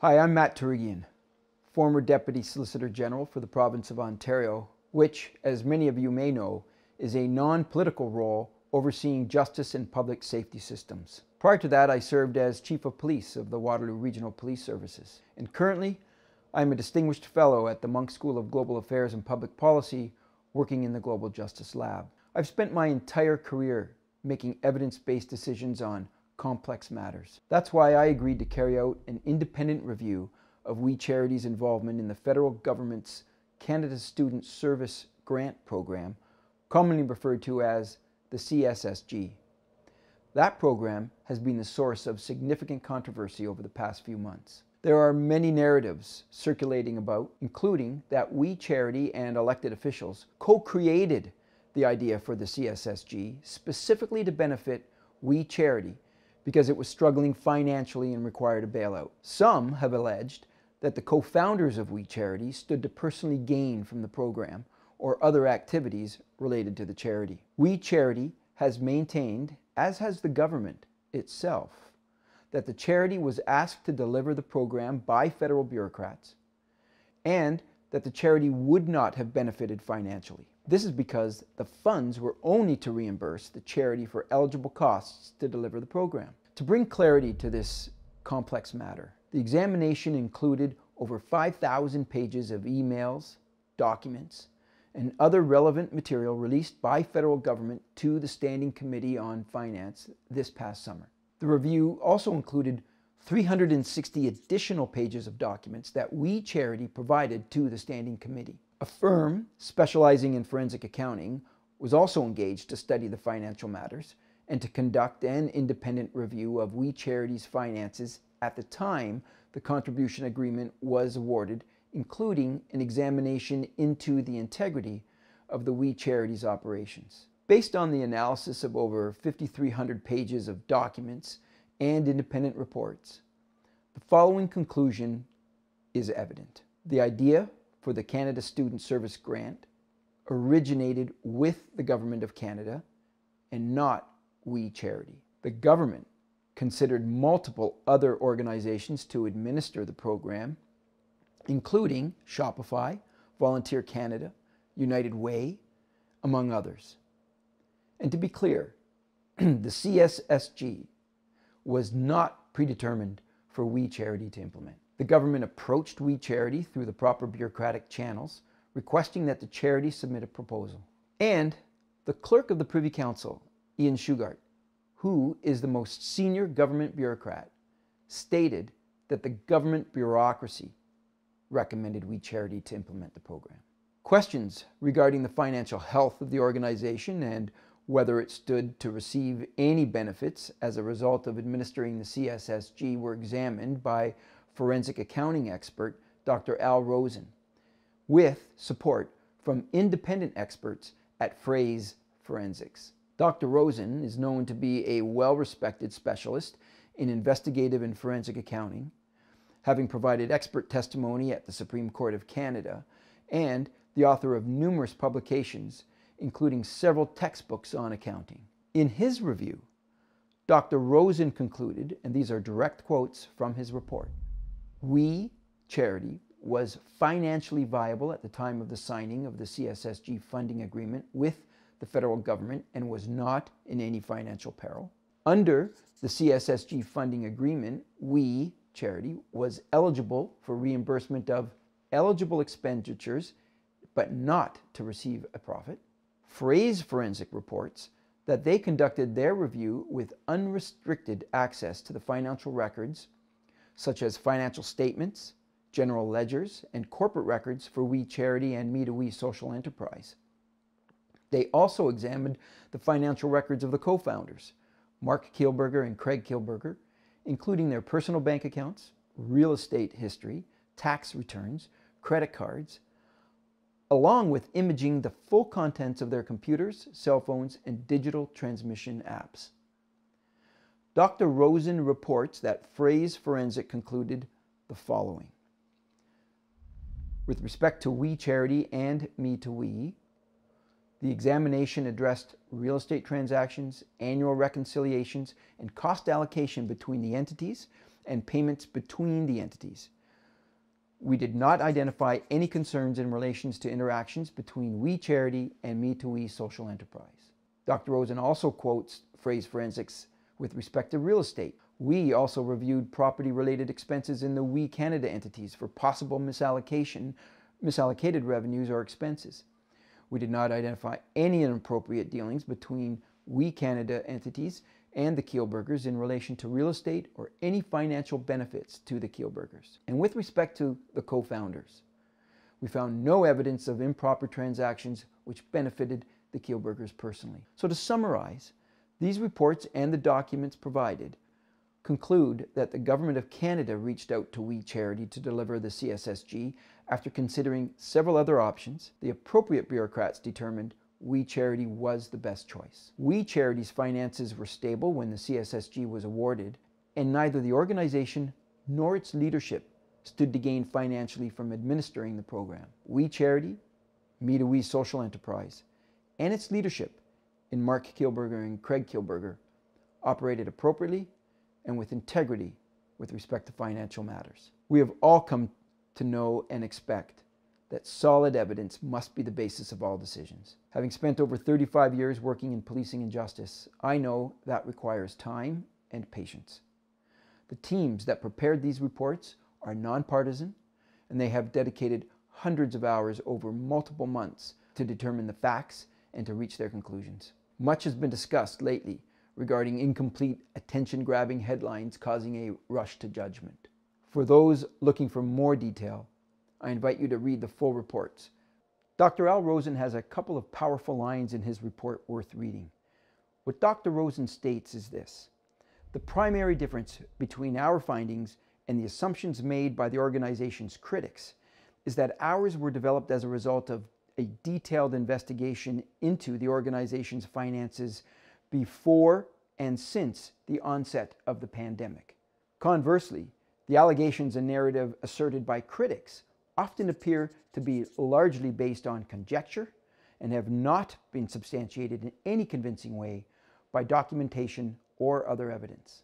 Hi, I'm Matt Torigian, former Deputy Solicitor General for the province of Ontario, which, as many of you may know, is a non-political role overseeing justice and public safety systems. Prior to that, I served as Chief of Police of the Waterloo Regional Police Services. And currently, I'm a Distinguished Fellow at the Munk School of Global Affairs and Public Policy, working in the Global Justice Lab. I've spent my entire career making evidence-based decisions on complex matters. That's why I agreed to carry out an independent review of We Charity's involvement in the federal government's Canada Student Service Grant Program, commonly referred to as the CSSG. That program has been the source of significant controversy over the past few months. There are many narratives circulating about, including that We Charity and elected officials co-created the idea for the CSSG specifically to benefit We Charity because it was struggling financially and required a bailout. Some have alleged that the co-founders of We Charity stood to personally gain from the program or other activities related to the charity. We Charity has maintained, as has the government itself, that the charity was asked to deliver the program by federal bureaucrats and that the charity would not have benefited financially. This is because the funds were only to reimburse the charity for eligible costs to deliver the program. To bring clarity to this complex matter, the examination included over 5,000 pages of emails, documents, and other relevant material released by federal government to the Standing Committee on Finance this past summer. The review also included 360 additional pages of documents that We Charity provided to the Standing Committee. A firm specializing in forensic accounting was also engaged to study the financial matters and to conduct an independent review of We Charity's finances at the time the contribution agreement was awarded, including an examination into the integrity of the We Charity's operations. Based on the analysis of over 5,300 pages of documents and independent reports, the following conclusion is evident. The idea for the Canada Student Service Grant originated with the Government of Canada and not We Charity. The government considered multiple other organizations to administer the program, including Shopify, Volunteer Canada, United Way, among others. And to be clear, the CSSG was not predetermined for We Charity to implement. The government approached We Charity through the proper bureaucratic channels, requesting that the charity submit a proposal. And the clerk of the Privy Council, Ian Shugart, who is the most senior government bureaucrat, stated that the government bureaucracy recommended We Charity to implement the program. Questions regarding the financial health of the organization and whether it stood to receive any benefits as a result of administering the CSSG were examined by forensic accounting expert Dr. Al Rosen, with support from independent experts at Phrase Forensics. Dr. Rosen is known to be a well-respected specialist in investigative and forensic accounting, having provided expert testimony at the Supreme Court of Canada and the author of numerous publications, including several textbooks on accounting. In his review, Dr. Rosen concluded, and these are direct quotes from his report, We Charity was financially viable at the time of the signing of the CSSG funding agreement with the federal government and was not in any financial peril. Under the CSSG funding agreement, We Charity was eligible for reimbursement of eligible expenditures, but not to receive a profit. Phrase Forensic reports that they conducted their review with unrestricted access to the financial records, such as financial statements, general ledgers, and corporate records for We Charity and Me to We Social Enterprise. They also examined the financial records of the co-founders, Mark Kielburger and Craig Kielburger, including their personal bank accounts, real estate history, tax returns, credit cards, along with imaging the full contents of their computers, cell phones, and digital transmission apps. Dr. Rosen reports that Phrase Forensic concluded the following. With respect to We Charity and Me to We, the examination addressed real estate transactions, annual reconciliations, and cost allocation between the entities, and payments between the entities. We did not identify any concerns in relation to interactions between We Charity and Me to We Social Enterprise. Dr. Rosen also quotes phrase forensics with respect to real estate. We also reviewed property-related expenses in the We Canada entities for possible misallocated revenues or expenses. We did not identify any inappropriate dealings between We Canada entities and the Kielburgers in relation to real estate or any financial benefits to the Kielburgers. And with respect to the co-founders, we found no evidence of improper transactions which benefited the Kielburgers personally. So to summarize, these reports and the documents provided conclude that the Government of Canada reached out to We Charity to deliver the CSSG after considering several other options. The appropriate bureaucrats determined We Charity was the best choice. We Charity's finances were stable when the CSSG was awarded, and neither the organization nor its leadership stood to gain financially from administering the program. We Charity, Me to We Social Enterprise, and its leadership in Mark Kielburger and Craig Kielburger operated appropriately and with integrity with respect to financial matters. We have all come to know and expect that solid evidence must be the basis of all decisions. Having spent over 35 years working in policing and justice, I know that requires time and patience. The teams that prepared these reports are nonpartisan, and they have dedicated hundreds of hours over multiple months to determine the facts and to reach their conclusions. Much has been discussed lately regarding incomplete, attention-grabbing headlines causing a rush to judgment. For those looking for more detail, I invite you to read the full reports. Dr. Al Rosen has a couple of powerful lines in his report worth reading. What Dr. Rosen states is this: the primary difference between our findings and the assumptions made by the organization's critics is that ours were developed as a result of a detailed investigation into the organization's finances before and since the onset of the pandemic. Conversely, the allegations and narrative asserted by critics often appear to be largely based on conjecture and have not been substantiated in any convincing way by documentation or other evidence.